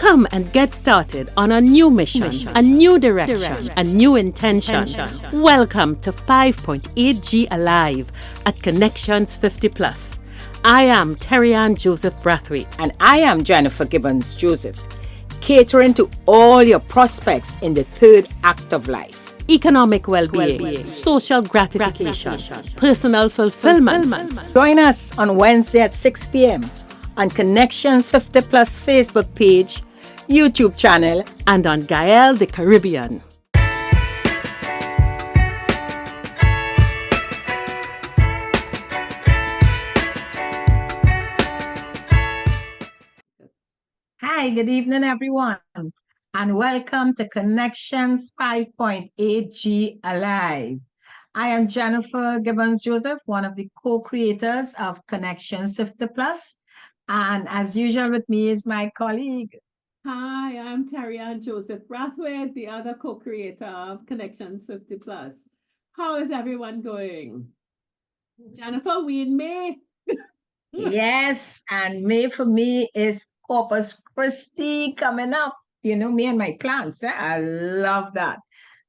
Come and get started on a new mission, a new direction, a new intention. Welcome to 5.8G Alive at Connections 50 Plus. I am Terry-Ann Joseph Brathwaite. And I am Jennifer Gibbons Joseph, catering to all your prospects in the third act of life. Economic well-being, social gratification, personal fulfillment. Join us on Wednesday at 6 p.m. on Connections 50 Plus Facebook page, YouTube channel, and on Gael the Caribbean. Hi, good evening, everyone, and welcome to Connections 5.8G Alive. I am Jennifer Gibbons Joseph, one of the co-creators of Connections 50 Plus, and as usual with me is my colleague. Hi, I'm Terry-Ann Joseph Brathwaite, the other co-creator of Connections 50 Plus. How is everyone going? Jennifer, we in May. Yes, and May for me is Corpus Christi coming up. You know, me and my plants, I love that.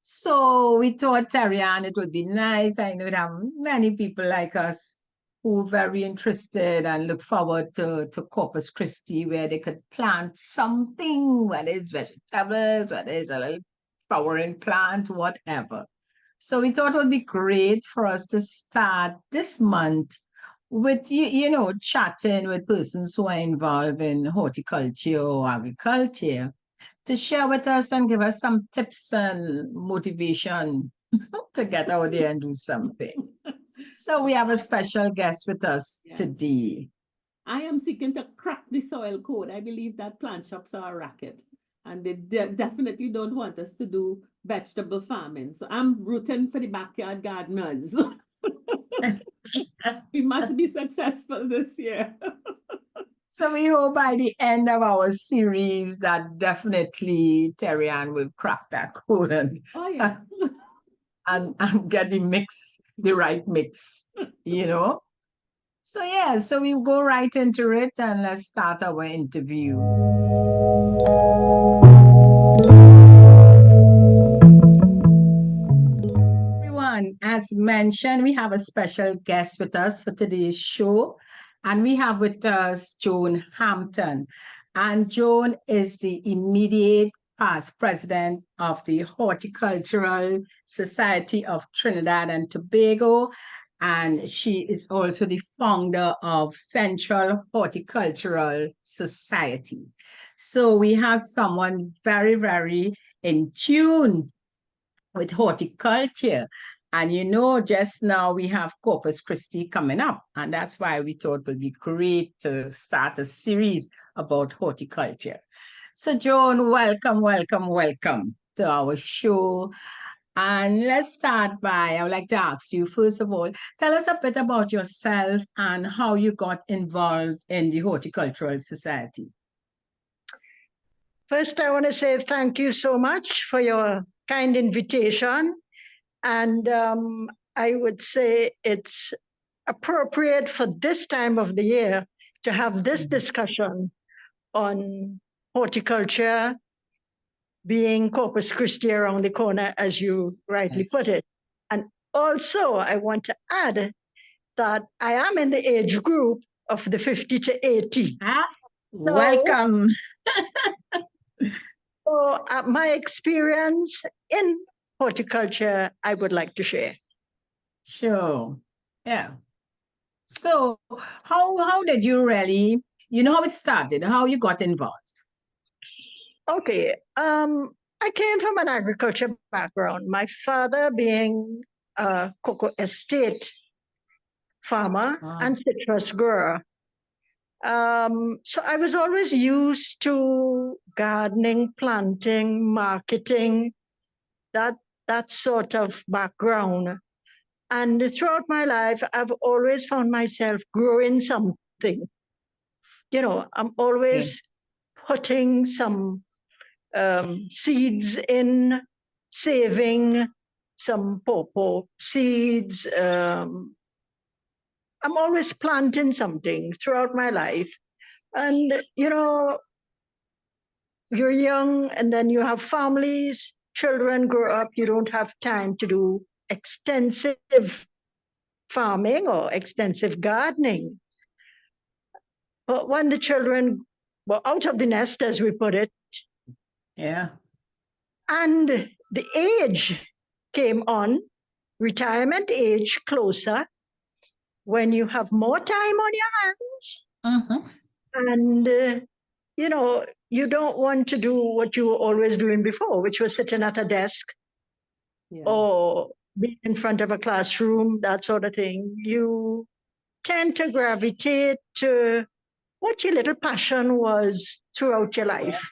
So we thought, Terry-Ann, it would be nice. I know there are many people like us who are very interested and look forward to Corpus Christi, where they could plant something, whether it's vegetables, whether it's a little flowering plant, whatever. So we thought it would be great for us to start this month with, you know, chatting with persons who are involved in horticulture or agriculture to share with us and give us some tips and motivation to get out there and do something. So we have a special guest with us today. I am seeking to crack the soil code. I believe that plant shops are a racket, and they definitely don't want us to do vegetable farming. So I'm rooting for the backyard gardeners. We must be successful this year. So we hope by the end of our series that definitely Terry-Ann will crack that code and, and get the right mix, you know. So yeah, so we go right into it and let's start our interview. Everyone, as mentioned, we have a special guest with us for today's show. And we have with us Joan Hampton. And Joan is the immediate past president of the Horticultural Society of Trinidad and Tobago. And she is also the founder of Central Horticultural Society. So we have someone very, very in tune with horticulture. And you know, just now we have Corpus Christi coming up, and that's why we thought it would be great to start a series about horticulture. So Joan, welcome to our show. And let's start by, I would like to ask you, first of all, tell us a bit about yourself and how you got involved in the Horticultural Society. First, I want to say thank you so much for your kind invitation. And I would say it's appropriate for this time of the year to have this discussion on horticulture, being Corpus Christi around the corner, as you rightly put it. And also, I want to add that I am in the age group of the 50 to 80. Welcome. So my experience in horticulture, I would like to share. Sure. Yeah. So how did you really, you know how it started, how you got involved? Okay. I came from an agriculture background. My father being a cocoa estate farmer and citrus grower. So I was always used to gardening, planting, marketing, that sort of background. And throughout my life, I've always found myself growing something. You know, I'm always putting some seeds in, saving some pawpaw seeds. I'm always planting something throughout my life. And, you know, you're young and then you have families, children grow up, you don't have time to do extensive farming or extensive gardening. But when the children were out of the nest, as we put it, Yeah. and the age came on, retirement age closer, when you have more time on your hands, Mhm. and you don't want to do what you were always doing before, which was sitting at a desk Yeah. or being in front of a classroom, that sort of thing. You tend to gravitate to what your little passion was throughout your life.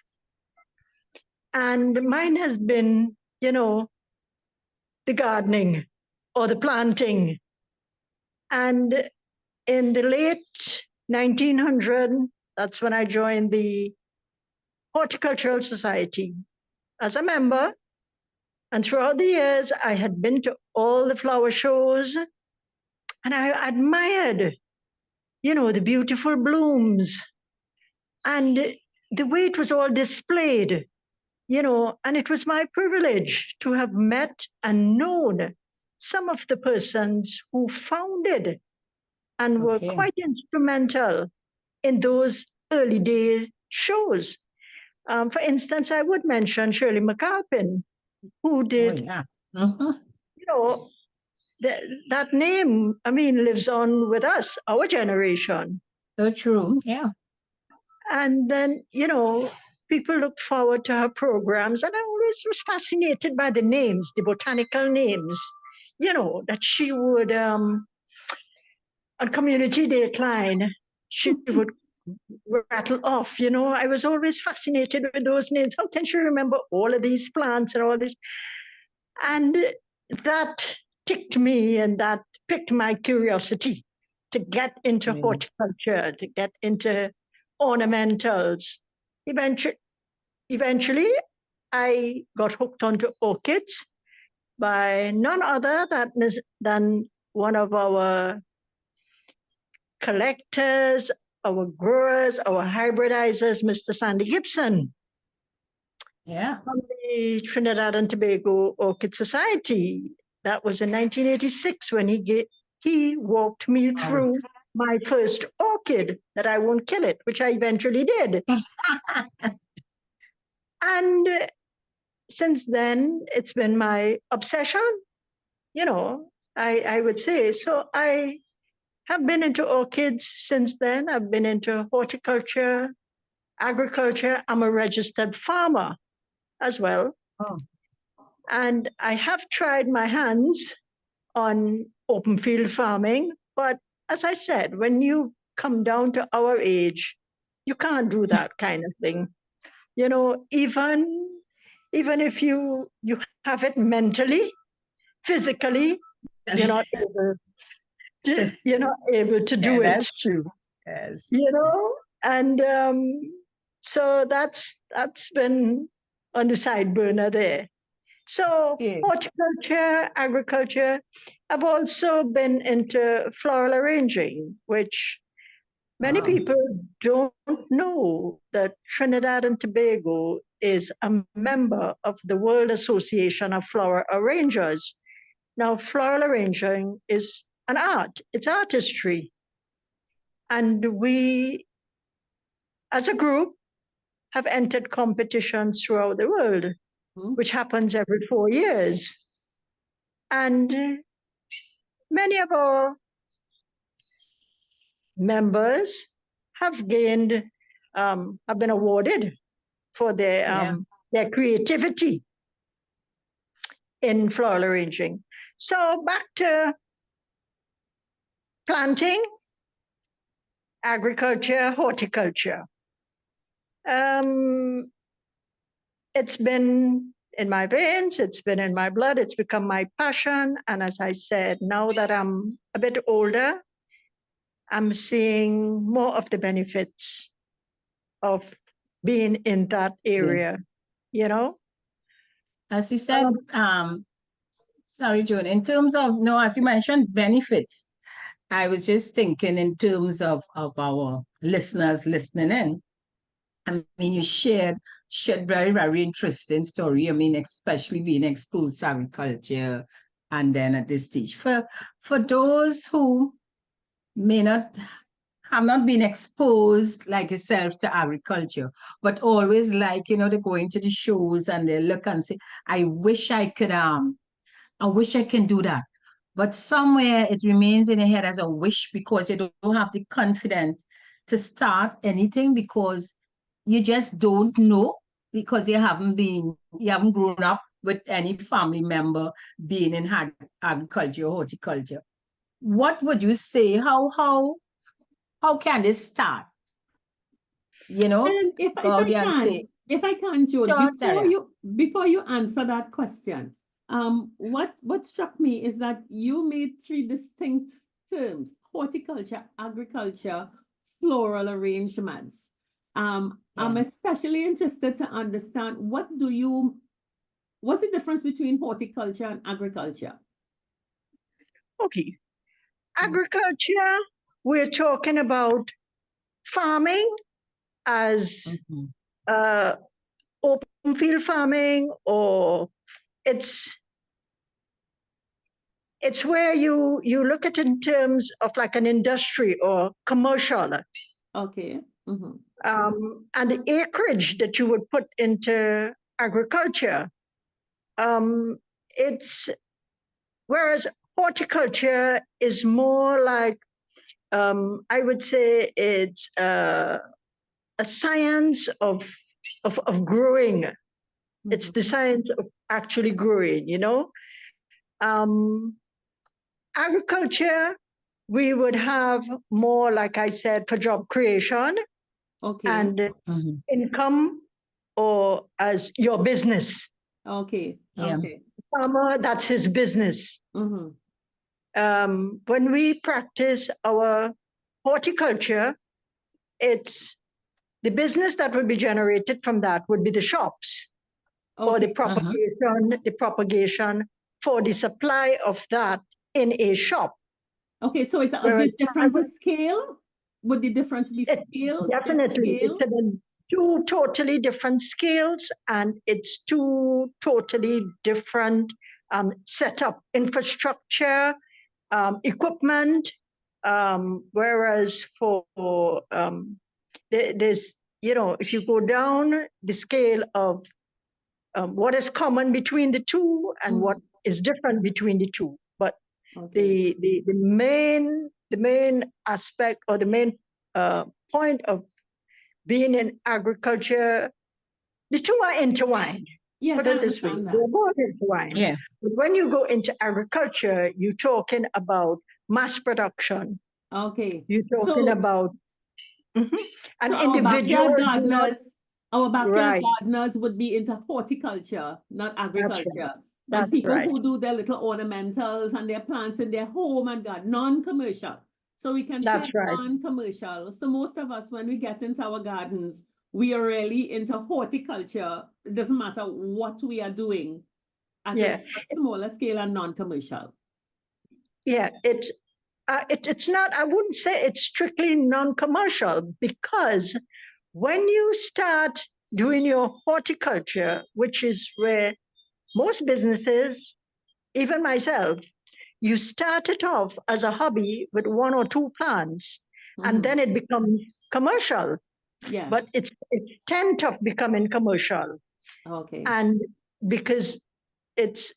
And mine has been, the gardening or the planting. And in the late 1900, that's when I joined the Horticultural Society as a member. And throughout the years, I had been to all the flower shows and I admired, the beautiful blooms and the way it was all displayed, and it was my privilege to have met and known some of the persons who founded and were Okay. quite instrumental in those early day shows. For instance, I would mention Shirley McAlpin, who Oh, did, yeah. Mhm. that name, lives on with us, our generation. So true. Yeah. And then, people looked forward to her programs, and I always was fascinated by the names, the botanical names, that she would, on Community Dateline, she would rattle off. I was always fascinated with those names. How can she remember all of these plants and all this? And that ticked me and that piqued my curiosity to get into Yeah. horticulture, to get into ornamentals. Eventually, I got hooked onto orchids by none other than one of our collectors, our growers, our hybridizers, Mr. Sandy Gibson Yeah. from the Trinidad and Tobago Orchid Society. That was in 1986 when he walked me through my first orchid that I won't kill it, which I eventually did. And since then, it's been my obsession, I would say. So I have been into orchids since then. I've been into horticulture, agriculture. I'm a registered farmer as well. Oh. And I have tried my hands on open field farming. But as I said, when you come down to our age, you can't do that kind of thing. Even if you have it mentally, physically, you're not able to do Yeah, it. that's true. Yes. And so that's been on the side burner there. So Yeah. horticulture, agriculture. I've also been into floral arranging, which many Wow. people don't know that Trinidad and Tobago is a member of the World Association of Flower Arrangers. Now, floral arranging is an art, it's artistry. And we, as a group, have entered competitions throughout the world, which happens every 4 years. And many of our members have gained, have been awarded for their creativity in floral arranging. So back to planting, agriculture, horticulture. It's been in my veins, it's been in my blood, it's become my passion. And as I said, now that I'm a bit older, I'm seeing more of the benefits of being in that area, As you said, sorry, Joan, in terms of, no, as you mentioned, benefits, I was just thinking in terms of our listeners listening in. I mean, you shared very, very interesting story. I mean, especially being exposed to agriculture, and then at this stage. For those who may not have not been exposed like yourself to agriculture, but always like, they go into the shows and they look and say, I wish I can do that. But somewhere it remains in your head as a wish because you don't have the confidence to start anything because you just don't know because you haven't grown up with any family member being in agriculture or horticulture. What would you say? How can this start? And Go out there and say, if I can, Joan, sure, Terry. before you answer that question, what struck me is that you made three distinct terms: horticulture, agriculture, floral arrangements. I'm especially interested to understand what's the difference between horticulture and agriculture? Okay. Agriculture, we're talking about farming as open field farming, or it's where you look at it in terms of like an industry or commercial. Okay. And the acreage that you would put into agriculture. Whereas horticulture is more like, I would say it's a science of growing. It's the science of actually growing, Agriculture, we would have more, like I said, for job creation and income, or as your business. Okay. Yeah. Okay. Farmer, that's his business. When we practice our horticulture, it's the business that would be generated from that would be the shops, or the propagation for the supply of that in a shop. Okay, so it's a difference of scale? Would the difference be scale? Definitely. Scale? It's two totally different scales, and it's two totally different setup, infrastructure, equipment. Whereas for there's, if you go down the scale of what is common between the two and what is different between the two, but the main aspect, or the main point of being in agriculture, the two are intertwined. Yes, Put it this way, they're both intertwined. Yeah. But when you go into agriculture, you're talking about mass production. Okay. You're talking about an individual. Our backyard gardeners would be into horticulture, not agriculture. And people who do their little ornamentals and their plants in their home and garden, non-commercial. So we can say non-commercial. So most of us, when we get into our gardens, we are really into horticulture. It doesn't matter what we are doing at a smaller scale and non-commercial. Yeah, it's not, I wouldn't say it's strictly non-commercial, because when you start doing your horticulture, which is where most businesses, even myself, you start it off as a hobby with one or two plants, and then it becomes commercial. Yes. But it's tent of becoming commercial. Okay. And because it's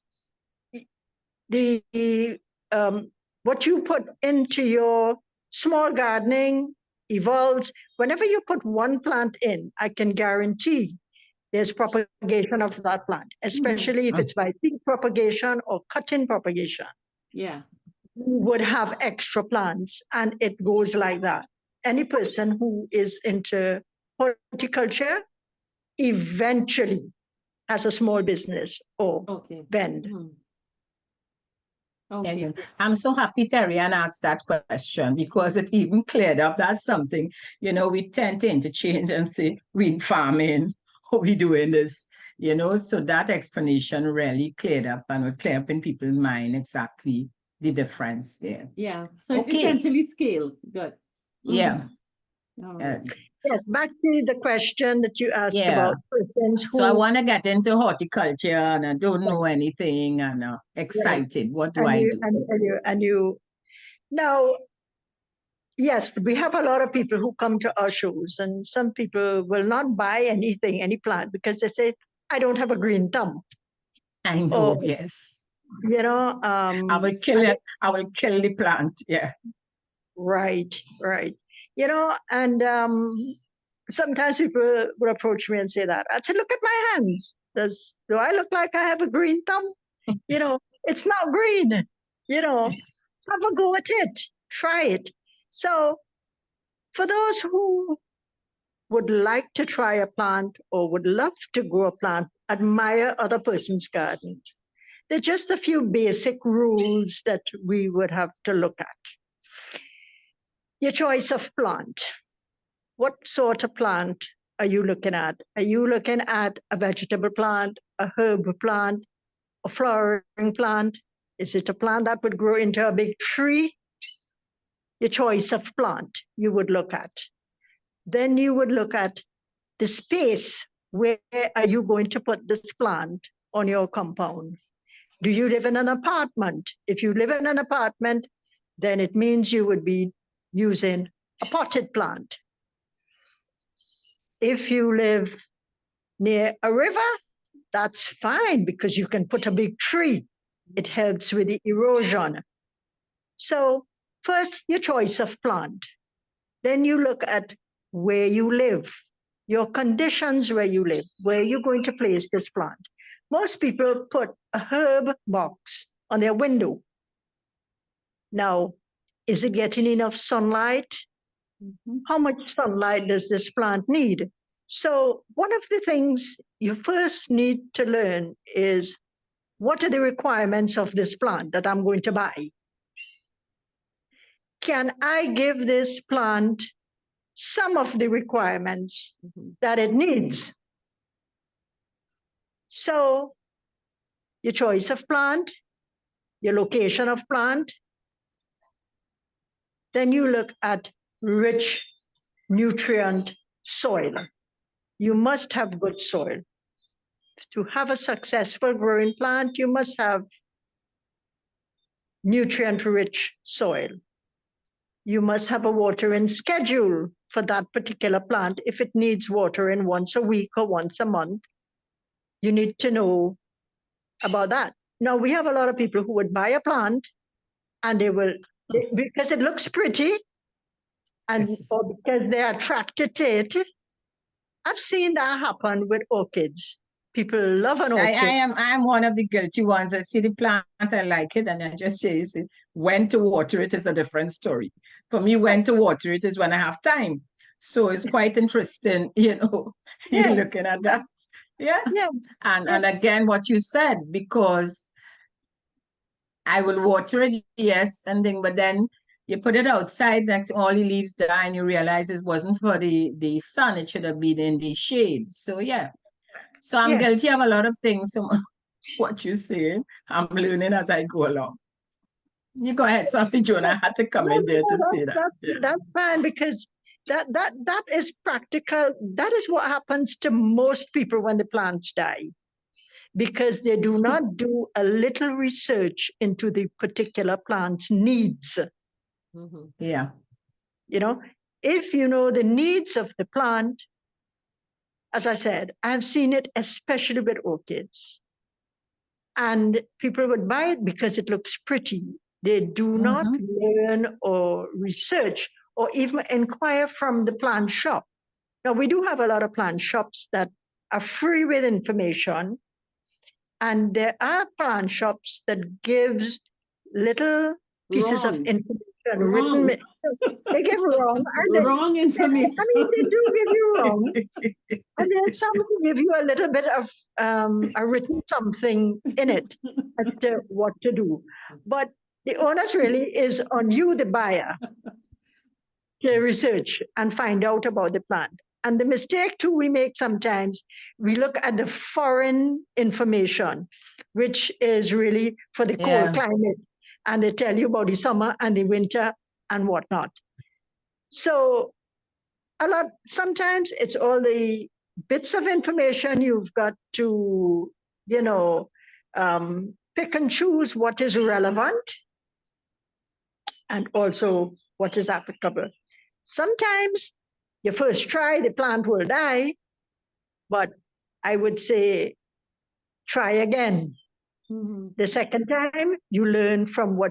the what you put into your small gardening evolves. Whenever you put one plant in, I can guarantee there's propagation of that plant, especially if it's by seed propagation or cut-in propagation. Yeah. You would have extra plants, and it goes like that. Any person who is into horticulture eventually has a small business or vend. Okay. I'm so happy Terry-Ann asked that question, because it even cleared up. That's something, we tend to interchange and say, we farming, or we doing this, so that explanation really cleared up and would clear up in people's mind exactly the difference there. Yeah. So it's essentially scale. Good. Yeah. All Uh, right. Yes, back to the question that you asked Yeah. about persons who So I want to get into horticulture and I don't know anything and excited. What do I do? and you now, yes, we have a lot of people who come to our shows, and some people will not buy anything, any plant, because they say, I don't have a green thumb. I know, Or, yes. you know, I will kill it. I will kill the plant. Yeah. right. You know, and sometimes people would approach me and say that. I'd say, look at my hands. Do I look like I have a green thumb? You know, it's not green. You know, have a go at it. Try it. So for those who would like to try a plant or would love to grow a plant, admire other person's garden, there are just a few basic rules that we would have to look at. Your choice of plant. What sort of plant are you looking at? Are you looking at a vegetable plant, a herb plant, a flowering plant? Is it a plant that would grow into a big tree? Your choice of plant you would look at. Then you would look at the space. Where are you going to put this plant on your compound? Do you live in an apartment? If you live in an apartment, then it means you would be using a potted plant. If you live near a river, that's fine because you can put a big tree. It helps with the erosion. So first, your choice of plant. Then you look at where you live, your conditions where you live, where you're going to place this plant. Most people put a herb box on their window. Now, is it getting enough sunlight? How much sunlight does this plant need? So one of the things you first need to learn is, what are the requirements of this plant that I'm going to buy? Can I give this plant some of the requirements that it needs? So your choice of plant, your location of plant, then you look at rich nutrient soil. You must have good soil. To have a successful growing plant, you must have nutrient-rich soil. You must have a watering schedule for that particular plant. If it needs watering once a week or once a month, you need to know about that. Now, we have a lot of people who would buy a plant and because it looks pretty and or because they're attracted to it. I've seen that happen with orchids. People love an orchid. I'm one of the guilty ones. I see the plant, I like it, and I just chase it. When to water it is a different story. For me, when to water it is when I have time. So it's quite interesting, you're looking at that. Yeah. And again, what you said, because I will water it, yes, but then you put it outside, next all the leaves die, and you realize it wasn't for the sun, it should have been in the shade. So yeah. So I'm guilty of a lot of things. So what you're saying, I'm learning as I go along. You go ahead. Sorry, Joan, I had to come in there to say that. That's fine, because that is practical. That is what happens to most people when the plants die, because they do not do a little research into the particular plant's needs. Yeah. If you know the needs of the plant, as I said, I've seen it especially with orchids. And people would buy it because it looks pretty. They do not learn or research or even inquire from the plant shop. Now, we do have a lot of plant shops that are free with information. And there are plant shops that gives little pieces of information written. They give wrong. Wrong information. I mean, they do give you wrong. And then some will give you a little bit of a written something in it as to what to do. But the onus really is on you, the buyer, to research and find out about the plant. And the mistake too we make sometimes, we look at the foreign information, which is really for the cold climate. And they tell you about the summer and the winter and whatnot. So sometimes it's all the bits of information you've got to, pick and choose what is relevant and also what is applicable. Sometimes your first try, the plant will die, but I would say try again. Mhm. The second time, you learn from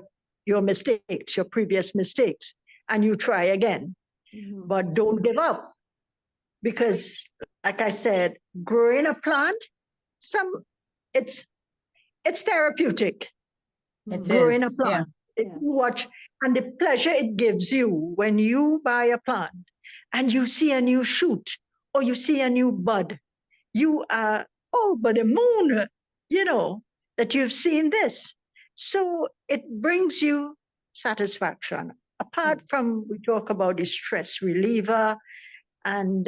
your mistakes, your previous mistakes, and you try again. Mhm. But don't give up, because, like I said, growing a plant, it's therapeutic. It Growing a is, yeah. plant, if Yeah. you watch, and the pleasure it gives you when you buy a plant and you see a new shoot or you see a new bud, you are over the moon, that you've seen this. So it brings you satisfaction. Apart from, we talk about the stress reliever, and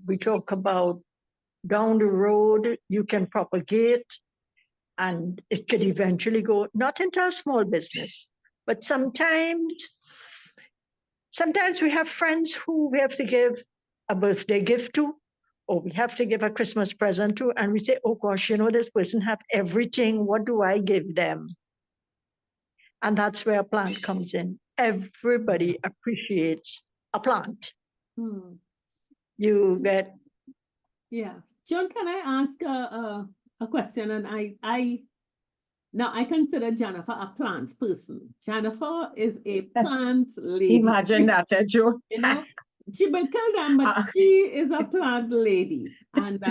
we talk about down the road, you can propagate, and it could eventually go not into a small business, but sometimes we have friends who we have to give a birthday gift to, or we have to give a Christmas present to, and we say, oh gosh, this person have everything. What do I give them? And that's where a plant comes in. Everybody appreciates a plant. Hmm. You get, Yeah. John, can I ask a question? And now I consider Jennifer a plant person. Jennifer is a plant lady. Imagine that, Joe. You know, she will kill them, but she is a plant lady. And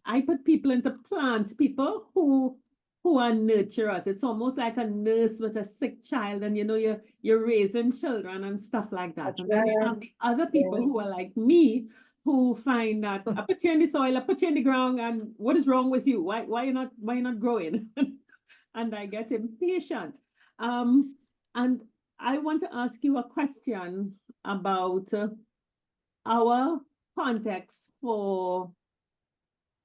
I put people into plants, people who are nurturers. It's almost like a nurse with a sick child, and you're raising children and stuff like that. That's And then you right. have the other people who are like me, who find that I put you in the soil, I put you in the ground, and what is wrong with you? Why you not growing? And I get impatient. And I want to ask you a question about our context for.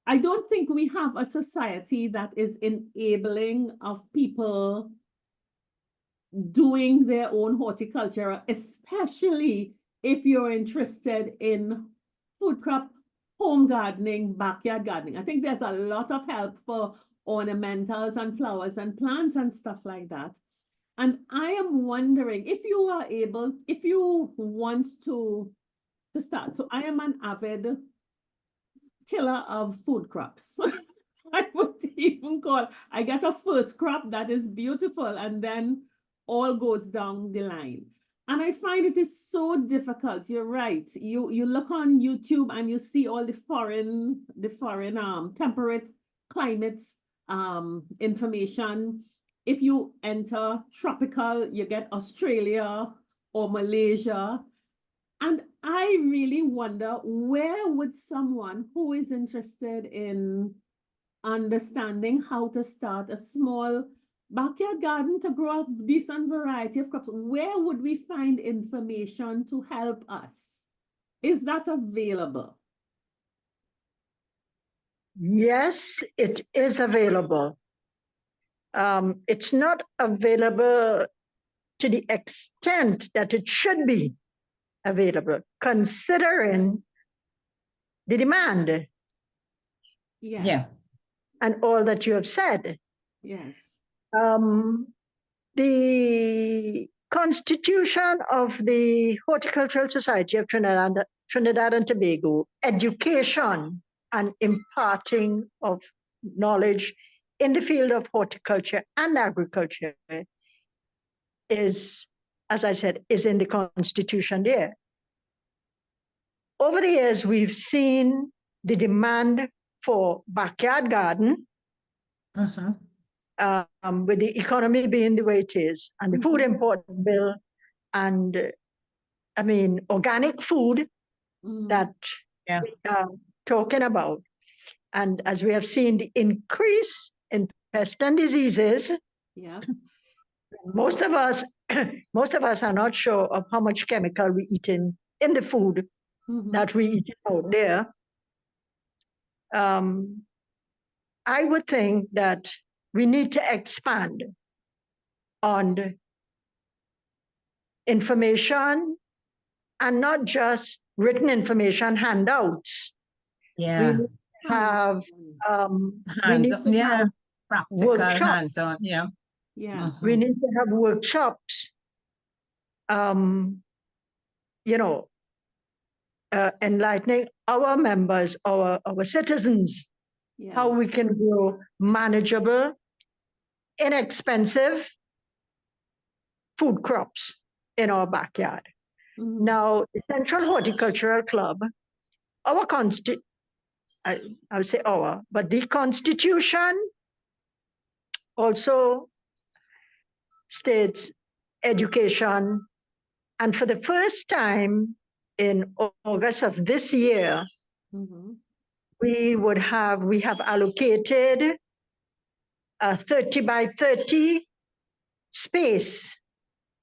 I don't think we have a society that is enabling of people doing their own horticulture, especially if you're interested in food crop, home gardening, backyard gardening. I think there's a lot of help for ornamentals and flowers and plants and stuff like that. And I am wondering if you want to start. So I am an avid killer of food crops. I would even I get a first crop that is beautiful, and then all goes down the line. And I find it is so difficult. You're right. You look on YouTube and you see all the foreign temperate climates information. If you enter tropical, you get Australia or Malaysia. And I really wonder, where would someone who is interested in understanding how to start a small backyard garden to grow a decent variety of crops, where would we find information to help us? Is that available? yes, it is available. It's not available to the extent that it should be available, considering the demand. Yes. Yeah. And all that you have said. Yes. The Constitution of the Horticultural Society of Trinidad and Tobago, education and imparting of knowledge in the field of horticulture and agriculture is, as I said, is in the Constitution there. Over the years, we've seen the demand for backyard garden, with the economy being the way it is, and the food import bill, and organic food that we are talking about. And as we have seen the increase in pests and diseases, Yeah. most of us are not sure of how much chemical we eat in the food that we eat out there. I would think that we need to expand on information, and not just written information handouts. Yeah. We have we Hands need on, to yeah. have Practical workshops. hands-on, yeah. Yeah. we need to have workshops, you know, enlightening our members, our citizens, Yeah. how we can grow manageable, inexpensive food crops in our backyard. Mhm. Now, the Central Horticultural Club, our I would say our, but the Constitution also states education. And for the first time in August of this year, Mhm. we have allocated a 30 by 30 space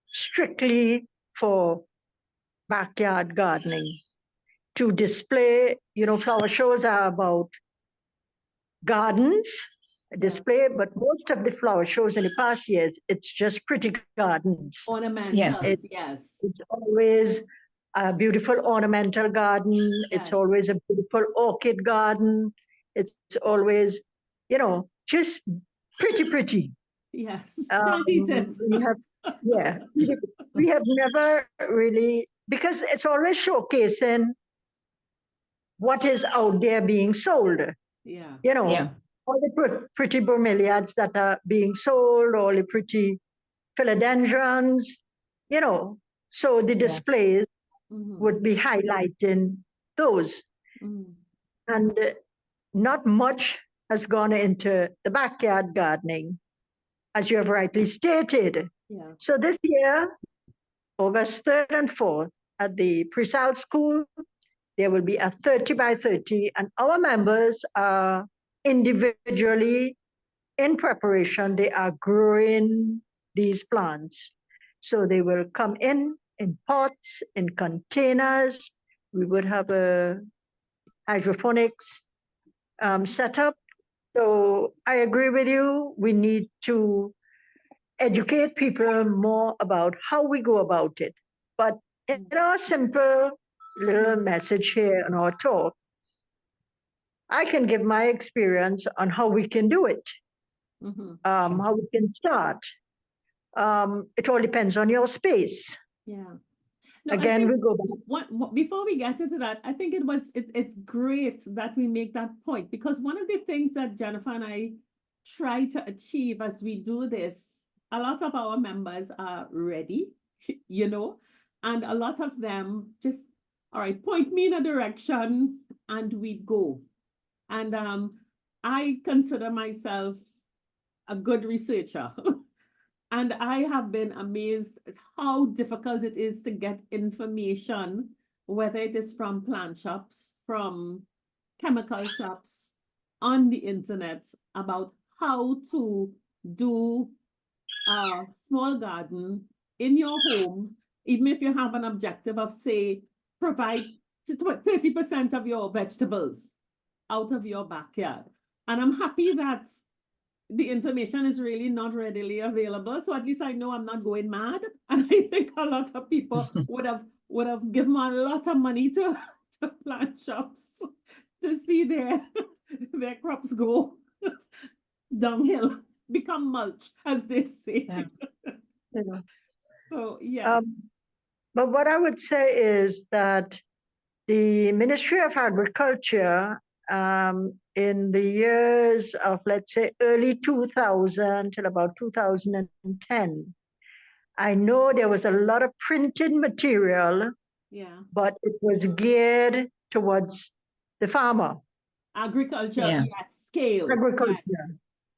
strictly for backyard gardening to display. Flower shows are about gardens display, but most of the flower shows in the past years, it's just pretty gardens. Ornamentals, yes. It's always a beautiful ornamental garden. It's Yes. always a beautiful orchid garden. It's always, just pretty. Yes. Can't eat it. We have never really, because it's always showcasing what is out there being sold. Yeah. Yeah. All the pretty bromeliads that are being sold, all the pretty philodendrons, so the displays Mhm. would be highlighting those. Mhm. And not much has gone into the backyard gardening, as you have rightly stated. Yeah. So this year, August 3rd and 4th, at the Presal School, there will be a 30 by 30, and our members are individually in preparation. They are growing these plants. So they will come in pots, in containers. We would have a hydroponics setup. So I agree with you. We need to educate people more about how we go about it. But in our simple little message here in our talk, I can give my experience on how we can do it, Mhm. how we can start. It all depends on your space. Yeah. No, I Again, think we go back. before we get into that, I think it's great that we make that point, because one of the things that Jennifer and I try to achieve as we do this, a lot of our members are ready, and a lot of them just, all right, point me in a direction and we go. And I consider myself a good researcher. And I have been amazed at how difficult it is to get information, whether it is from plant shops, from chemical shops, on the internet, about how to do a small garden in your home, even if you have an objective of, say, provide 30% of your vegetables out of your backyard. And I'm happy that the information is really not readily available. So at least I know I'm not going mad. And I think a lot of people would have given a lot of money to plant shops to see their crops go downhill, become mulch, as they say. Yeah. So yes. But what I would say is that the Ministry of Agriculture, in the years of, let's say, early 2000 till about 2010, I know there was a lot of printed material, Yeah. but it was geared towards the farmer. Agriculture, Yeah. yes. Scale. Agriculture. Yes.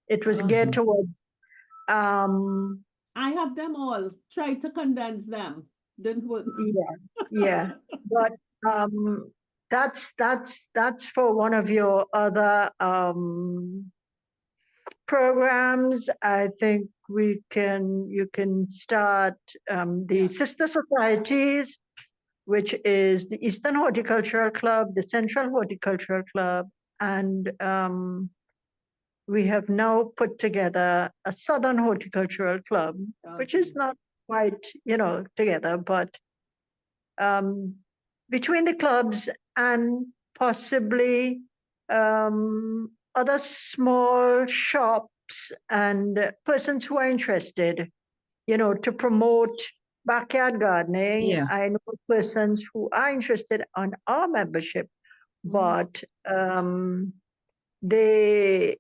It was geared towards. I have them all. Try to condense them. Didn't work. Yeah. But that's for one of your other programs. I think you can start the sister societies, which is the Eastern Horticultural Club, the Central Horticultural Club, and we have now put together a Southern Horticultural Club, which is not quite, together, but between the clubs and possibly other small shops and persons who are interested, to promote backyard gardening. Yeah. I know persons who are interested on our membership, but they're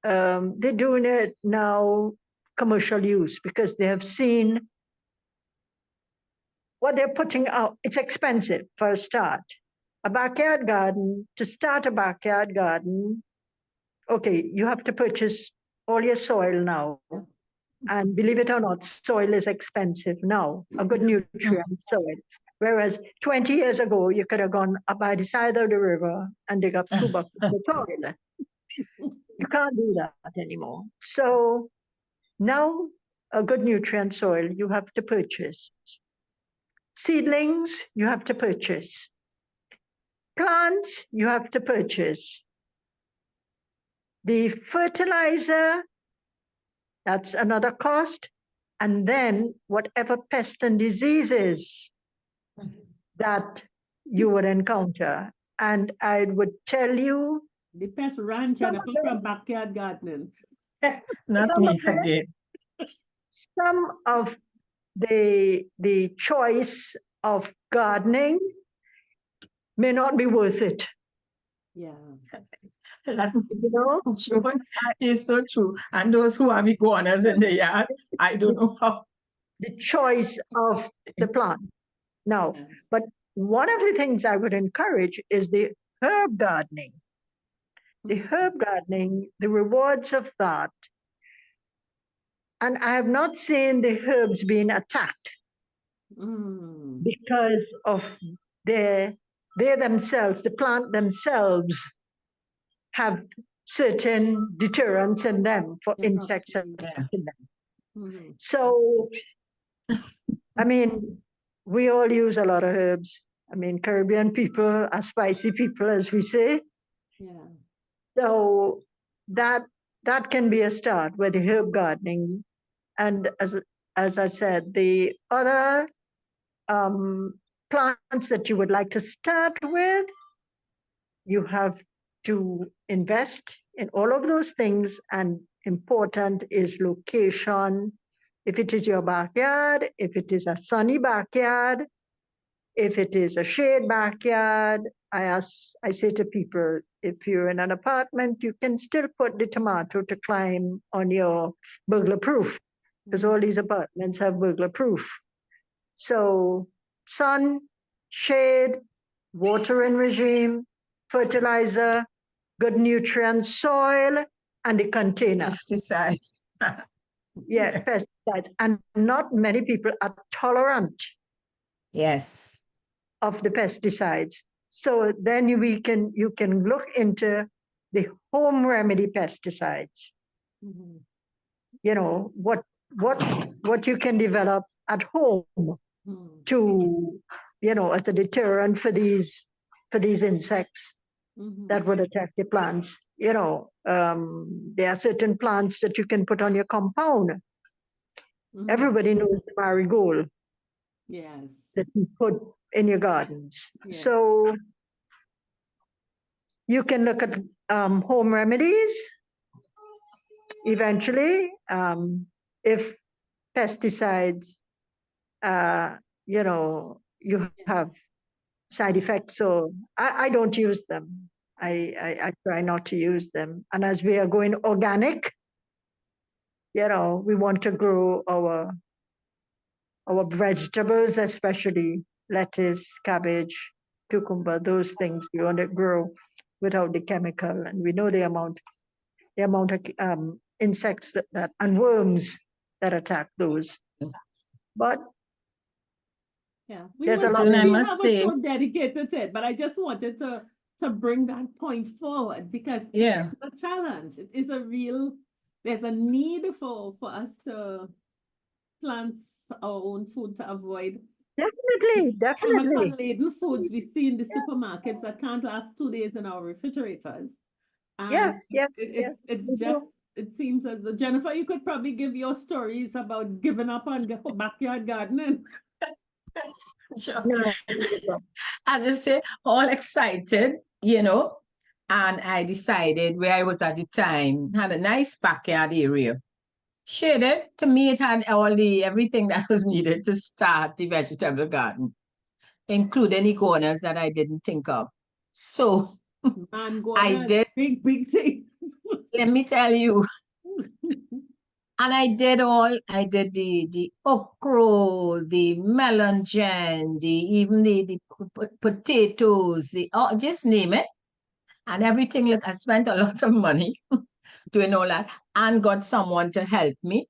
doing it now commercial use because they have seen what they're putting out. It's expensive for a start. A backyard garden, to start a backyard garden, okay, you have to purchase all your soil now. And believe it or not, soil is expensive now, a good nutrient soil. Whereas 20 years ago, you could have gone up by the side of the river and dig up 2 buckets of soil. You can't do that anymore. So now, a good nutrient soil you have to purchase. Seedlings, you have to purchase. Plants, you have to purchase. The fertilizer, that's another cost. And then whatever pest and diseases that you would encounter. And I would tell you, The pest ranch and from backyard gardening. Not some me of them- again. some of the choice of gardening may not be worth it. Yeah. That You know, Joan is so true. And those who have iguanas in the yard, I don't know how. the choice of the plant. Now, Yeah. but one of the things I would encourage is the herb gardening. The herb gardening, the rewards of that. And I have not seen the herbs being attacked Mm. because of they themselves, the plant themselves, have certain deterrents in them for Yeah, insects probably. attacking them. Mhm. So, I mean, we all use a lot of herbs. I mean, Caribbean people are spicy people, as we say. Yeah. So that can be a start with the herb gardening. And as I said, the other plants that you would like to start with, you have to invest in all of those things. And important is location. If it is your backyard, if it is a sunny backyard, if it is a shade backyard, I say to people, if you're in an apartment, you can still put the tomato to climb on your burglar proof, because all these apartments have burglar proof. So sun, shade, watering regime, fertilizer, good nutrient soil, and the container. Pesticides. Yeah, pesticides. And not many people are tolerant Yes. of the pesticides. So then you can look into the home remedy pesticides. Mhm. You know, what you can develop at home Mm. to, as a deterrent for these insects Mhm. that would attack the plants. There are certain plants that you can put on your compound. Mhm. Everybody knows the marigold Yes. that you put in your gardens. Yes. So you can look at home remedies eventually. If pesticides, you have side effects. So I don't use them. I try not to use them. And as we are going organic, we want to grow our vegetables, especially lettuce, cabbage, cucumber, those things we want to grow without the chemical. And we know the amount of insects that and worms that attack those. But Yeah. there's a lot Joan, I We must haven't say, so dedicated to it, but I just wanted to bring that point forward because yeah, it's a challenge. It is there's a need for us to plant our own food to avoid definitely. chemical-laden foods we see in the supermarkets that can't last 2 days in our refrigerators. Yeah, And yeah, it's we do. just, it seems as though, Jennifer, you could probably give your stories about giving up on backyard gardening. No. As I say, all excited, you know, and I decided where I was at the time, had a nice backyard area. Shaded, to me, it had everything that was needed to start the vegetable garden, including iguanas that I didn't think of. So Man, go I on, did, big thing. let me tell you, and I did the okra, the melon gen, even the potatoes, just name it. And everything, look, I spent a lot of money doing all that and got someone to help me.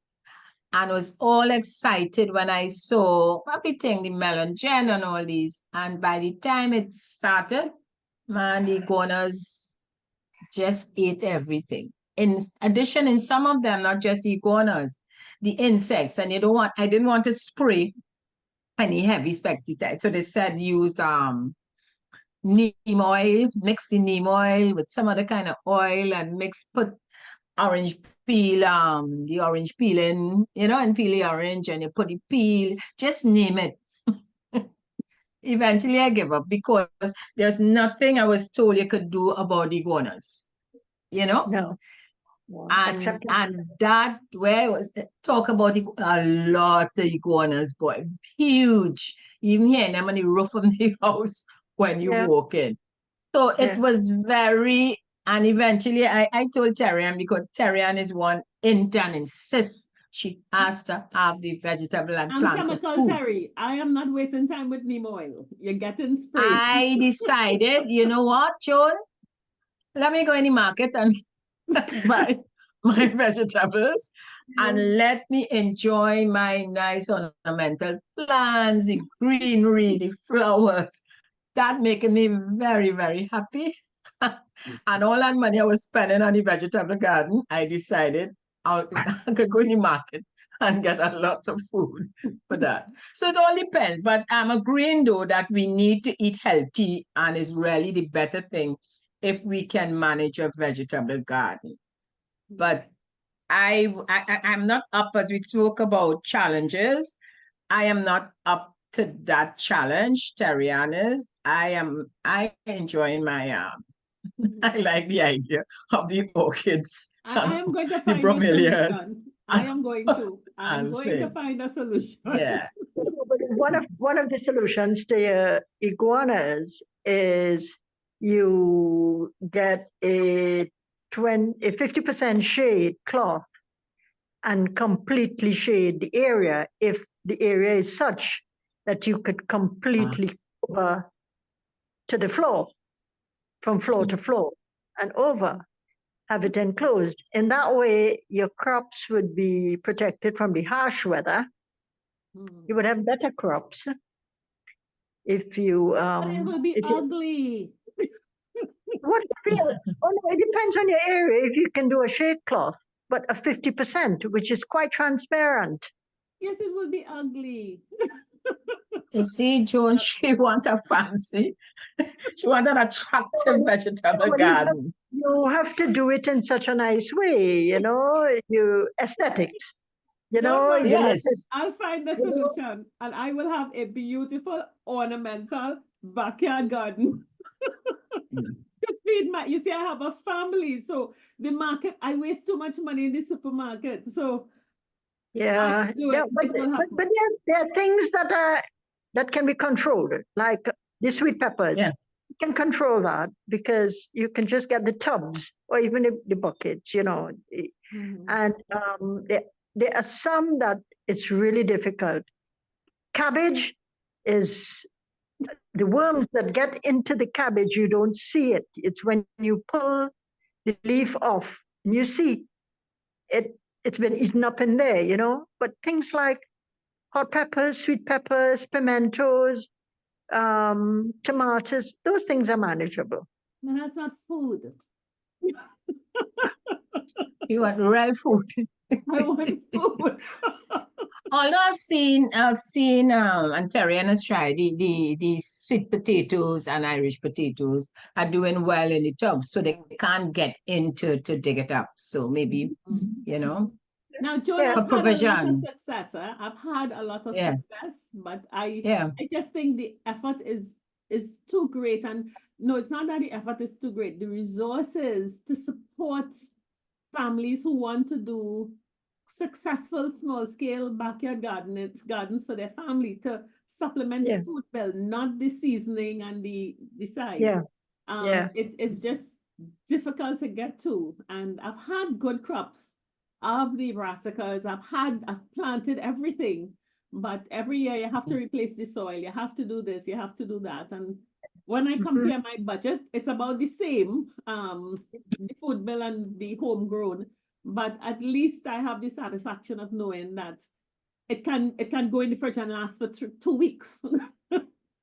And was all excited when I saw everything, the melon gen and all these. And by the time it started, man, the iguanas just ate everything. In addition, in some of them, not just the iguanas, the insects, and I didn't want to spray any heavy pesticide. So they said use neem oil, mix the neem oil with some other kind of oil and put orange peel, the orange peel in, and peel the orange and you put the peel, just name it. Eventually I gave up because there's nothing I was told you could do about the iguanas, No. And that where was talk about a lot of iguanas, boy, huge. Even hearing them on the roof of the house when you walk in. So it was very, and eventually I told Terrian, because Terrian is one intern, insists she has to have the vegetable and I'm plant chemical food. Terry. I am not wasting time with neem oil. You're getting sprayed. I decided, you know what, Joan? Let me go in the market and buy my vegetables and let me enjoy my nice ornamental plants, the greenery, the flowers. That making me very, very happy. And all that money I was spending on the vegetable garden, I decided I could go in the market and get a lot of food for that. So it all depends. But I'm agreeing, though, that we need to eat healthy, and it's really the better thing if we can manage a vegetable garden. But I'm not up, as we spoke about challenges. I am not up to that challenge, Terrian is. I enjoying my I like the idea of the orchids. I am going to the find a bromelias. solution. I am going to. I'm going to find a solution. Yeah. One of the solutions to iguanas is you get a 50% shade cloth and completely shade the area if the area is such that you could completely cover to the floor, from floor to floor and over, have it enclosed. In that way, your crops would be protected from the harsh weather. You would have better crops. If you But it will be ugly. What it depends on your area. If you can do a shade cloth, but a 50%, which is quite transparent. Yes, it will be ugly. You see, Joan, she want a fancy. She want an attractive vegetable garden. You have to do it in such a nice way, aesthetics. Yes. I'll find the solution and I will have a beautiful ornamental backyard garden. To feed you see, I have a family, so the market, I waste so much money in the supermarket. So but there are things that can be controlled, like the sweet peppers. Yeah. You can control that because you can just get the tubs or even the buckets, And there are some that it's really difficult. Cabbage is the worms that get into the cabbage, you don't see it. It's when you pull the leaf off and you see it's been eaten up in there, But things like hot peppers, sweet peppers, pimentos, tomatoes, those things are manageable. No, that's not food. You want real food. I want food. Although I've seen, and Terrian has tried the sweet potatoes and Irish potatoes are doing well in the tub, so they can't get into to dig it up. So maybe, Now, Joan, Yeah. I've For had a lot of provision. success. I've had a lot of Yeah. success, but I Yeah. just think the effort is too great. And no, it's not that the effort is too great. The resources to support families who want to do successful small scale backyard gardens for their family to supplement Yeah. the food bill, not the seasoning and the sides. Yeah. Yeah. It is just difficult to get to. And I've had good crops of the brassicas. I've planted everything, but every year you have to replace the soil. You have to do this, you have to do that. And when I compare my budget, it's about the same, the food bill and the homegrown, but at least I have the satisfaction of knowing that it can go in the fridge and last for 2 weeks.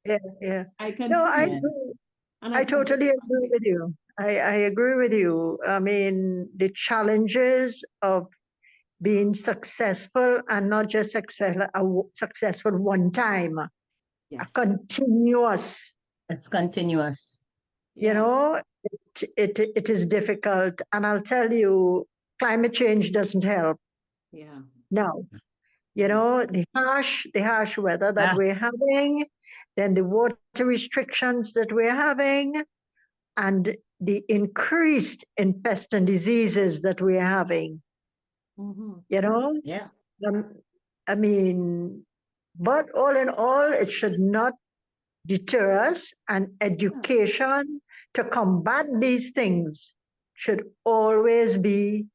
Yeah. Yeah. I can No, I feed agree. and I can totally agree with you. I agree with you. I mean, the challenges of being successful and not just successful one time, a Yes. continuous, It's continuous. you Yeah. know, it is difficult. And I'll tell you, climate change doesn't help. Yeah. No. You know, the harsh weather that Ah. we're having, then the water restrictions that we're having, and the increased in pests and diseases that we're having, Mhm. you know? Yeah. I mean, but all in all, it should not deter us, and education to combat these things should always be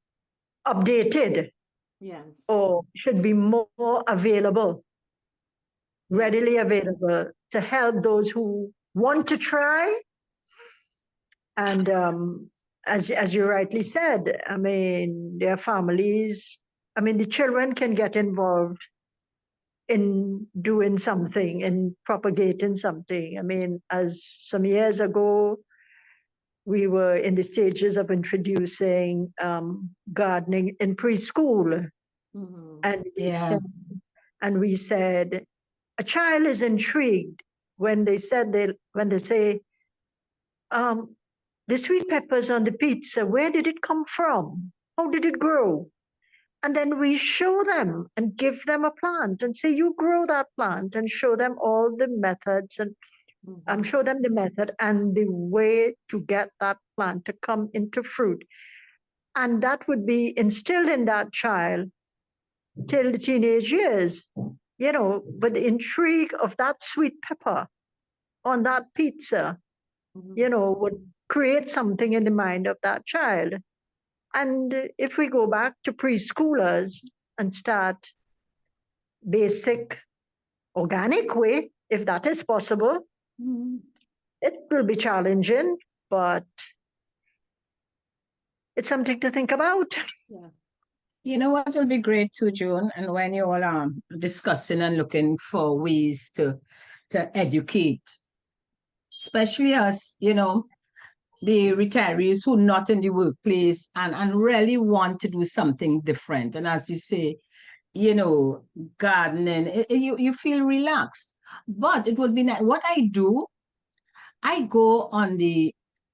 updated Yes. or should be more available, readily available to help those who want to try. And as you rightly said, I mean, their families, I mean, the children can get involved in doing something, in propagating something. I mean, as some years ago, we were in the stages of introducing gardening in preschool. Mhm. And Yeah. we said, a child is intrigued when they say, the sweet peppers on the pizza, where did it come from? How did it grow? And then we show them and give them a plant and say, you grow that plant, and show them all the methods and Mhm. show them the method and the way to get that plant to come into fruit. And that would be instilled in that child till the teenage years, you know, but the intrigue of that sweet pepper on that pizza, Mhm. you know, would create something in the mind of that child. And if we go back to preschoolers and start basic organic way, if that is possible, Mhm. it will be challenging, but it's something to think about. Yeah. You know what will be great too, Joan, and when you all are discussing and looking for ways to educate, especially us, you know, the retirees who not in the workplace and really want to do something different. And as you say, you know, gardening, you feel relaxed. But it would be nice. What I do, I go on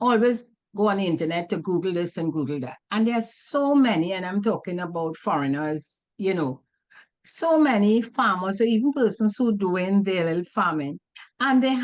always go on the internet to Google this and Google that. And there's so many, and I'm talking about foreigners, you know, so many farmers or even persons who doing their little farming. And they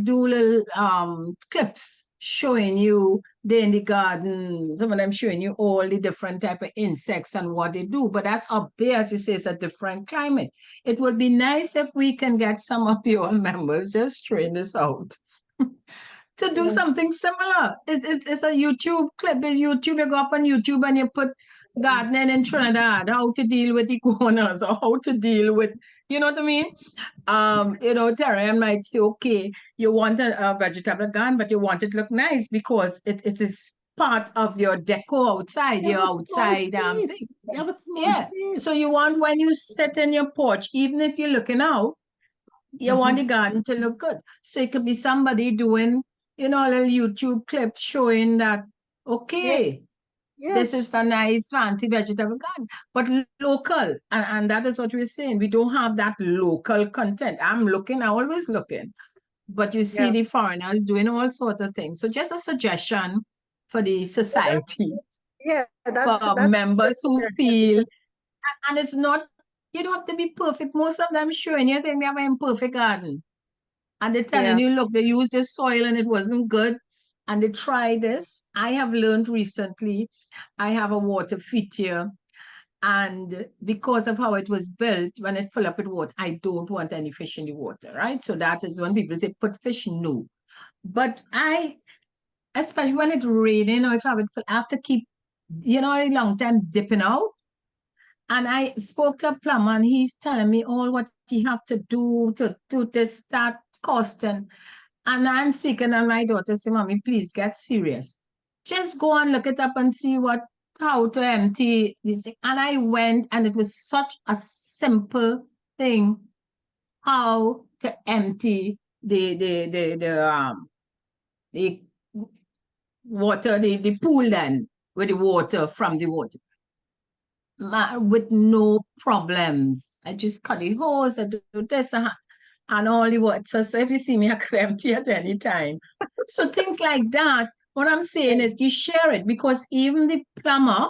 do little clips showing you they're in the garden, some of them showing you all the different type of insects and what they do. But that's up there, as you say, it's a different climate. It would be nice if we can get some of your members just train this out to do something similar. It's a YouTube clip. It's YouTube, you go up on YouTube and you put gardening in Trinidad, how to deal with iguanas or how to deal with, you know what I mean? You know, Terry might say, okay, you want a vegetable garden, but you want it to look nice because it is part of your decor outside, They your have a small outside thing. space. They have a small Yeah. space. So you want when you sit in your porch, even if you're looking out, you want the garden to look good. So it could be somebody doing, you know, a little YouTube clip showing that, okay, this is Yes. the nice fancy vegetable garden, but local. And that is what we're saying. We don't have that local content. I'm always looking. But you see Yeah. the foreigners doing all sorts of things. So just a suggestion for the society. Yeah, for that's members who feel, and it's not, you don't have to be perfect. Most of them showing you think they have an imperfect garden. And they're telling you, look, they used this soil and it wasn't good. And they try this. I have learned recently, I have a water feature. And because of how it was built, when it fill up with water, I don't want any fish in the water, right? So that is when people say, put fish, no. But especially when it's raining or if I have to keep, a long time dipping out. And I spoke to a plumber and he's telling me all what you have to do to start costing. And I'm speaking and my daughter say, Mommy, please get serious. Just go and look it up and see how to empty this thing. And I went and it was such a simple thing, how to empty the water, the pool then with the water from the water. With no problems. I just cut the hose, I do this and all the water. So if you see me, I could empty at any time. So things like that, what I'm saying is you share it because even the plumber,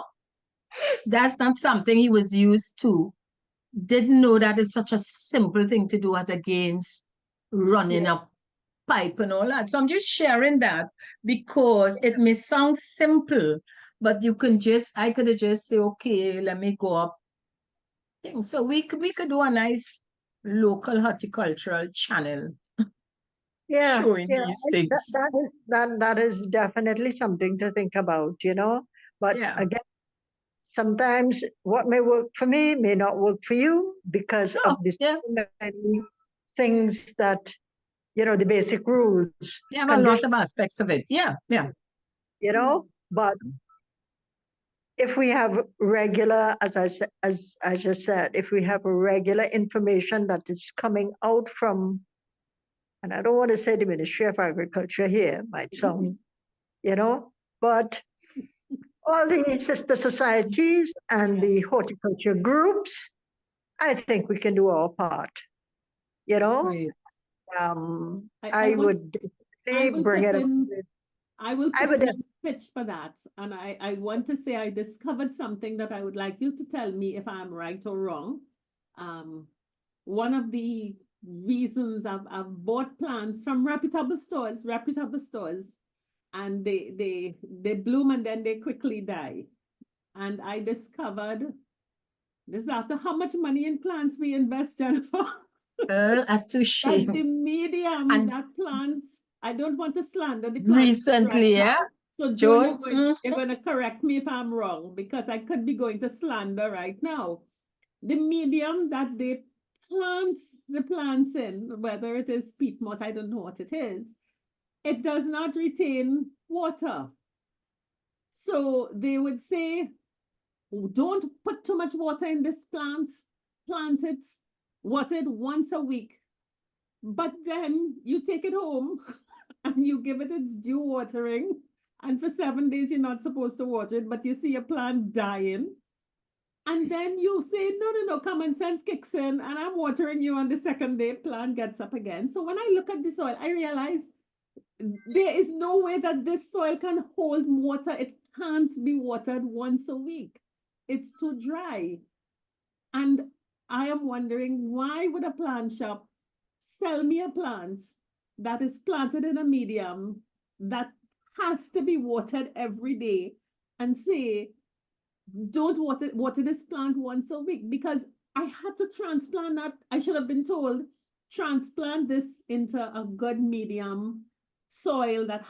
that's not something he was used to, didn't know that it's such a simple thing to do as against running a pipe and all that. So I'm just sharing that because it may sound simple, but I could have just say, okay, let me go up. So we could do a nice local horticultural channel showing these things. That is definitely something to think about, But again, sometimes what may work for me may not work for you because of the many things that, the basic rules. You have a lot of aspects of it. Yeah. But if we have regular, as I just said, if we have a regular information that is coming out from, and I don't want to say the Ministry of Agriculture here, might sound, but all the sister societies and the horticulture groups, I think we can do our part. Right. I would bring it up. I will put in a pitch for that. And I want to say I discovered something that I would like you to tell me if I'm right or wrong. One of the reasons I've bought plants from reputable stores, and they bloom and then they quickly die. And I discovered, this is after how much money in plants we invest, Jennifer. At too shame. The medium and that plants, I don't want to slander the plants. Recently, right yeah. So Joan, you're going to correct me if I'm wrong, because I could be going to slander right now. The medium that they plant the plants in, whether it is peat moss, I don't know what it is, it does not retain water. So they would say, don't put too much water in this plant, plant it, water it once a week. But then you take it home and you give it its due watering. And for 7 days, you're not supposed to water it, but you see a plant dying. And then you say, no, common sense kicks in, and I'm watering you on the second day, plant gets up again. So when I look at the soil, I realize there is no way that this soil can hold water. It can't be watered once a week. It's too dry. And I am wondering, why would a plant shop sell me a plant that is planted in a medium that has to be watered every day and say, don't water this plant once a week? Because I had to transplant that. I should have been told, transplant this into a good medium soil that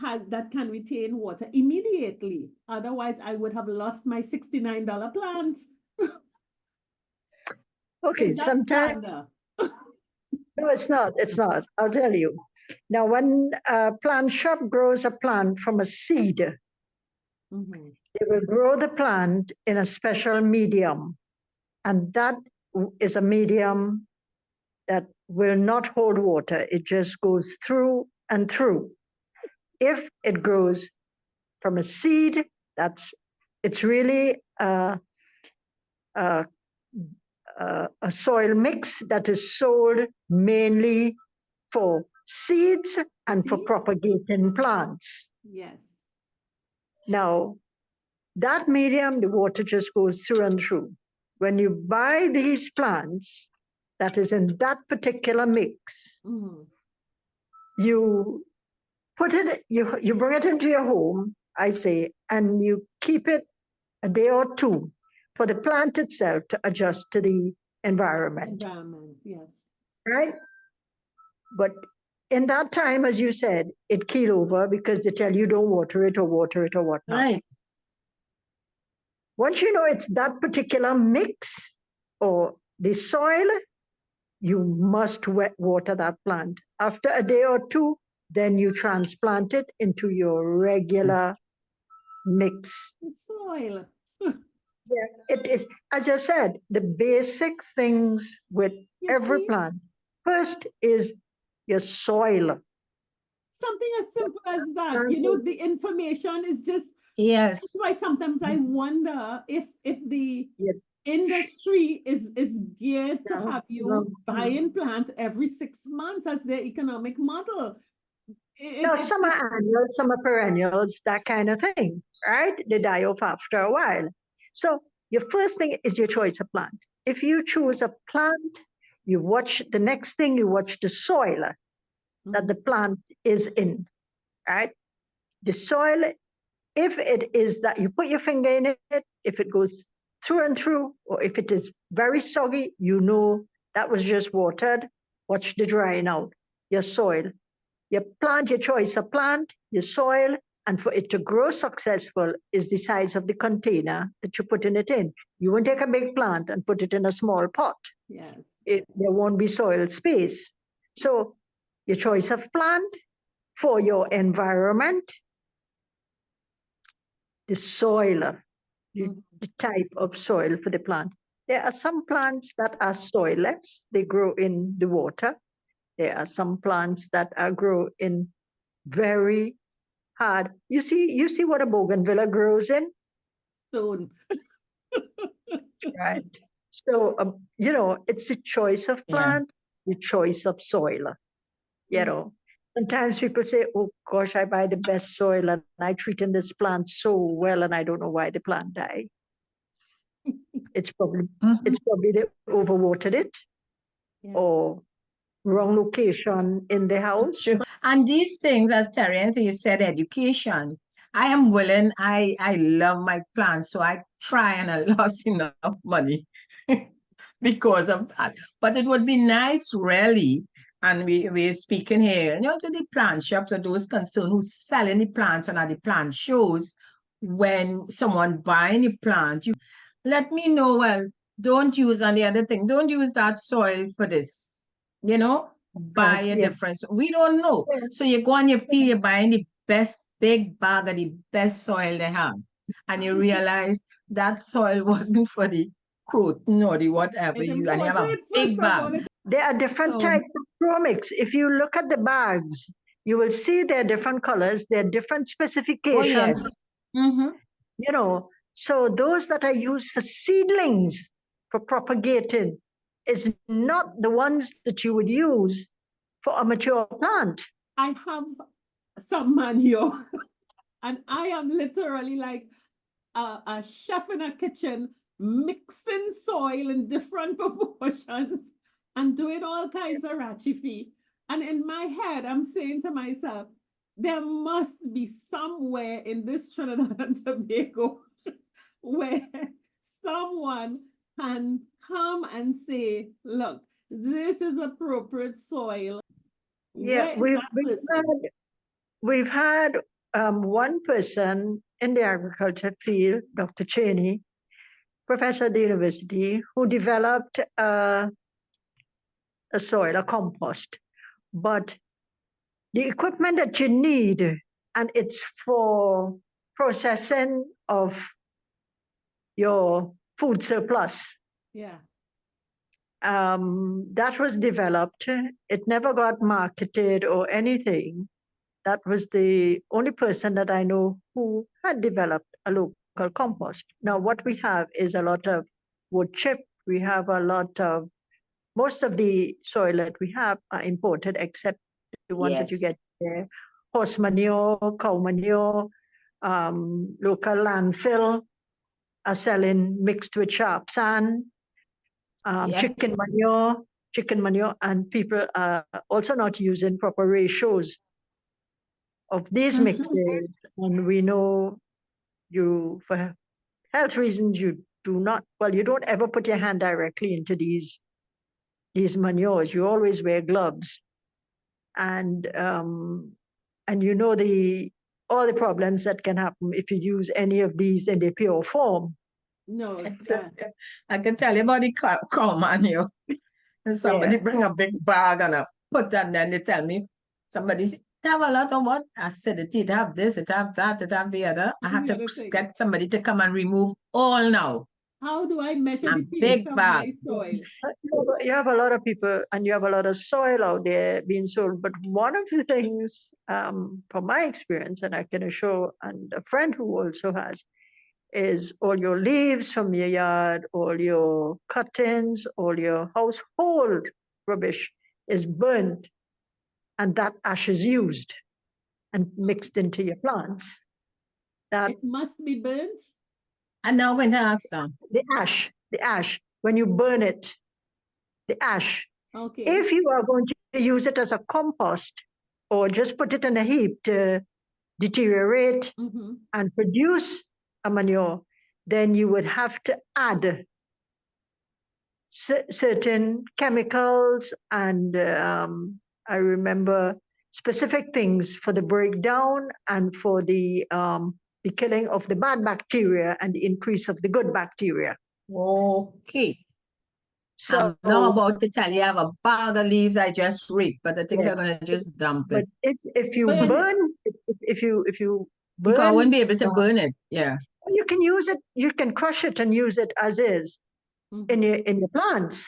can retain water immediately. Otherwise, I would have lost my $69 plant. Okay, sometimes. No, it's not. I'll tell you. Now, when a plant shop grows a plant from a seed, they will grow the plant in a special medium. And that is a medium that will not hold water. It just goes through and through. If it grows from a seed, it's really a soil mix that is sold mainly for seeds and for propagating plants. Yes. Now, That medium, the water just goes through and through. When you buy these plants, that is in that particular mix, you put it, you bring it into your home, I say, and you keep it a day or two for the plant itself to adjust to the environment. Yes. Right? But in that time, as you said, it keel over because they tell you don't water it or whatnot. Right. Once you know it's that particular mix or the soil, you must water that plant. After a day or two, then you transplant it into your regular mix. Soil. Yeah, it is, as I said, the basic things with every plant. First is your soil. Something as simple as that. You know, the information is just, Yes. that's why sometimes I wonder if the industry is geared to have you buying plants every 6 months as their economic model. Some are annuals, some are perennials, that kind of thing, right? They die off after a while. So your first thing is your choice of plant. If you choose a plant, you watch the next thing, you watch the soil that the plant is in, right? The soil, if it is that you put your finger in it, if it goes through and through, or if it is very soggy, you know that was just watered. Watch the drying out, your soil. Your plant, your choice of plant, your soil, and for it to grow successful is the size of the container that you're putting it in. You won't take a big plant and put it in a small pot. Yes. There won't be soil space. So your choice of plant for your environment, the soil, the type of soil for the plant. There are some plants that are soilless. They grow in the water. There are some plants that grow in very hard. You see what a bougainvillea grows in? Stone. Right. So, it's a choice of plant, the choice of soil. Sometimes people say, oh gosh, I buy the best soil and I treat in this plant so well and I don't know why the plant died. It's probably they overwatered it or wrong location in the house. True. And these things, as Terence, you said, education. I am willing, I love my plants, so I try and I lost enough money because of that. But it would be nice, really, and we're speaking here, to the plant shops or those concerned who selling the plants and at the plant shows, when someone buying the plant, you let me know, well, don't use, and the other thing, don't use that soil for this, buy a difference. We don't know. So you go and you feel you're buying the best big bag of the best soil they have. And you realize that soil wasn't for the croton or the whatever. And you have a big bag. There are different types of chromics. If you look at the bags, you will see there are different colors, there are different specifications. Oh, yes. So those that are used for seedlings, for propagating, is not the ones that you would use for a mature plant. I have some manure and I am literally like a chef in a kitchen mixing soil in different proportions and doing all kinds of ratchy. And in my head, I'm saying to myself, there must be somewhere in this Trinidad and Tobago where someone can come and say, look, this is appropriate soil. Yeah, we've had one person in the agriculture field, Dr. Cheney, professor at the university, who developed a soil, a compost. But the equipment that you need, and it's for processing of your food surplus. Yeah. That was developed. It never got marketed or anything. That was the only person that I know who had developed a local compost. Now, what we have is a lot of wood chip. We have a lot of, most of the soil that we have are imported, except the ones that you get there. Horse manure, cow manure, local landfill are selling mixed with sharp sand, Yep. chicken manure, and people are also not using proper ratios of these Mhm. mixes. And we know you, for health reasons, you don't ever put your hand directly into these manures. You always wear gloves. And you know all the problems that can happen if you use any of these in their pure form. No, I can tell you about the cow manure. And somebody bring a big bag and I put that, and then they tell me, somebody say, "You have a lot of what?" Acidity, it have this, it have that, it have the other. I have The to other thing. get somebody to come and remove all now. How do I measure A the big pH of bag. my soil? You have a lot of people and you have a lot of soil out there being sold. But one of the things, from my experience, and I can assure, and a friend who also has, is all your leaves from your yard, all your cuttings, all your household rubbish is burnt, and that ash is used and mixed into your plants. That It must be burnt. And now I'm going to ask them. the ash, when you burn it, the ash, Okay. if you are going to use it as a compost or just put it in a heap to deteriorate Mhm. and produce a manure, then you would have to add certain chemicals and I remember specific things for the breakdown and for the killing of the bad bacteria and the increase of the good bacteria. Okay. So I'm now about to tell you I have a bag of leaves I just reaped, but I think I'm going to just dump but it. if you Burn it. burn, if you Because I burn, wouldn't be able to burn it. Yeah. you can use it, you can crush it and use it as is in your plants.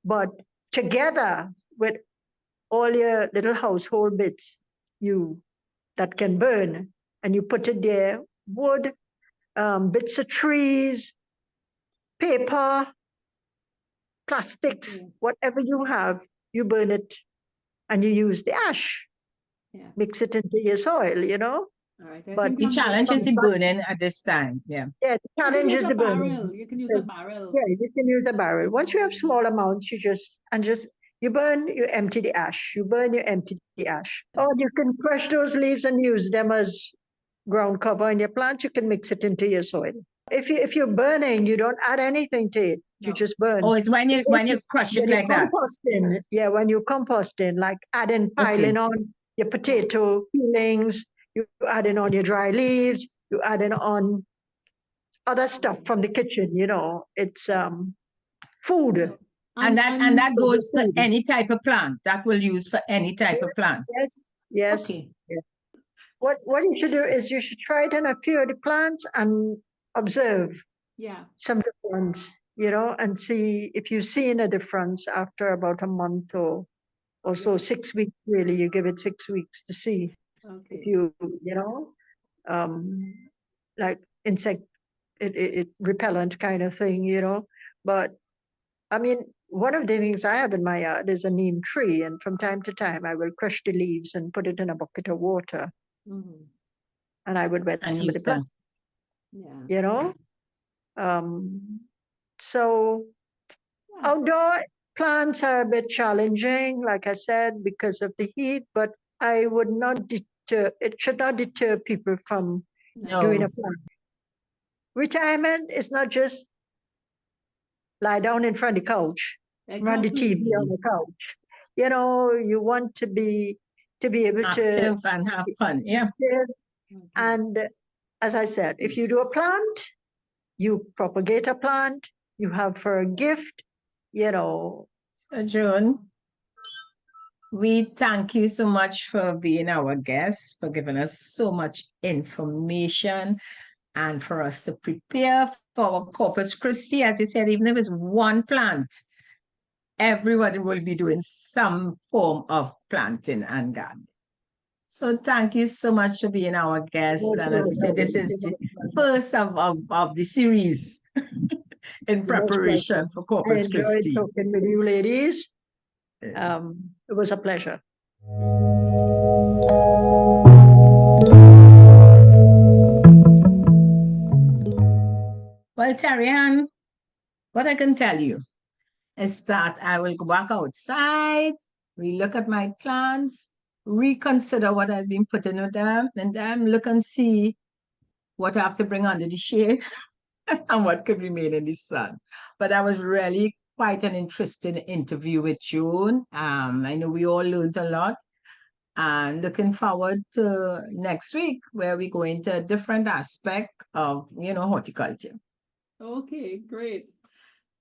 But together with all your little household bits that can burn, and you put it there, wood, bits of trees, paper, plastics, whatever you have, you burn it and you use the ash. Yeah. Mix it into your soil, All right. I But think The I'm challenge is the but- burning at this time. Yeah. yeah, the You can challenge use is a the burning. barrel. You can use a barrel. Yeah, you can use a barrel. Once you have small amounts, you burn, you empty the ash. You burn, you empty the ash. Or you can crush those leaves and use them as ground cover in your plant. You can mix it into your soil. If you're burning, you don't add anything to it. You No. just burn. Oh, it's when you crush it When you're like that. composting, yeah, when you're composting, like piling on your potato peelings, you add in on your dry leaves, you add in on other stuff from the kitchen, it's food. And that goes to any type of plant. That will use for any type of plant. Yes. Okay. Yes. What you should do is you should try it on a few of the plants and observe Yeah. some difference, and see if you've seen a difference after about a month or so, 6 weeks, really. You give it 6 weeks to see Okay. if you like insect it repellent kind of thing, but I mean, one of the things I have in my yard is a neem tree, and from time to time I will crush the leaves and put it in a bucket of water, Mhm. and I would wet And some of the use them. plants, Yeah. So Yeah. outdoor plants are a bit challenging, like I said, because of the heat, but I would not it should not deter people from doing No. a plant. Retirement is not just lie down in front of the couch, run the Exactly. TV on the couch. You want to be able to Active and have fun. Yeah. live. Mhm. And as I said, if you do a plant, you propagate a plant, you have for a gift, So, Joan, we thank you so much for being our guest, for giving us so much information, and for us to prepare for our Corpus Christi. As you said, even if it's one plant, everybody will be doing some form of planting and gardening. So thank you so much for being our guest. And as I said, this is the first of the series in preparation for I Corpus enjoyed Christi. talking with you ladies. Yes. It was a pleasure. Well, Terry Ann, what I can tell you is that I will go back outside, relook at my plants, reconsider what I've been putting with them, and then look and see what I have to bring under the shade and what could remain in the sun. But that was really quite an interesting interview with Joan. I know we all learned a lot, and looking forward to next week where we go into a different aspect of, horticulture. Okay, great.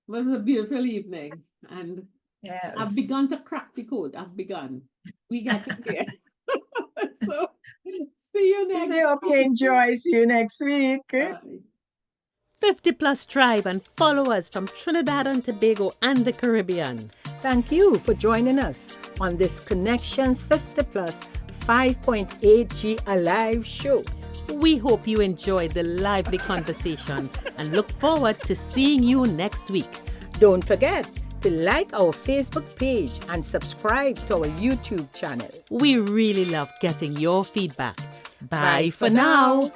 Well, it was a beautiful evening, and Yes. I've begun to crack the code. I've begun. We got it there. So, see you next I hope you enjoy. See you next week. Bye. 50 Plus Tribe and followers from Trinidad and Tobago and the Caribbean. Thank you for joining us on this Connections 50 Plus 5.8G Alive show. We hope you enjoyed the lively conversation and look forward to seeing you next week. Don't forget to like our Facebook page and subscribe to our YouTube channel. We really love getting your feedback. Bye for now.